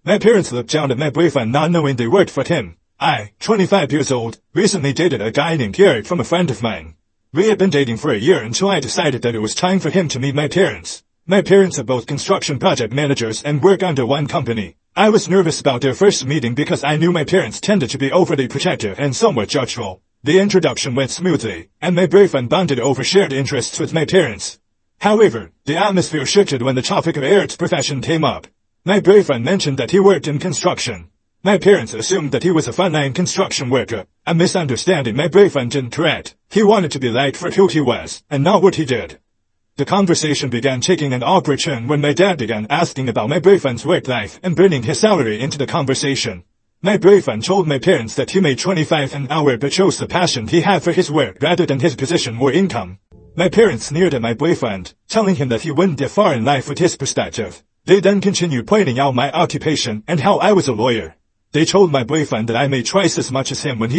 My parents looked down at my boyfriend not knowing they worked for him. I, 25 years old, recently dated a guy named Eric from a friend of mine. We had been dating for a year until I decided that it was time for him to meet my parents. My parents are both construction project managers and work under one company. I was nervous about their first meeting because I knew my parents tended to be overly protective and somewhat judgeful. The introduction went smoothly, and my boyfriend bonded over shared interests with my parents. However, the atmosphere shifted when the topic of Eric's profession came up. My boyfriend mentioned that he worked in construction. My parents assumed that he was a frontline construction worker, a misunderstanding my boyfriend didn't correct. He wanted to be liked for who he was, and not what he did. The conversation began taking an awkward turn when my dad began asking about my boyfriend's work life and bringing his salary into the conversation. My boyfriend told my parents that he made $25 an hour but chose the passion he had for his work rather than his position or income. My parents sneered at my boyfriend, telling him that he wouldn't get far in life with his perspective. They then continued pointing out my occupation and how I was a lawyer. They told my boyfriend that I made twice as much as him when he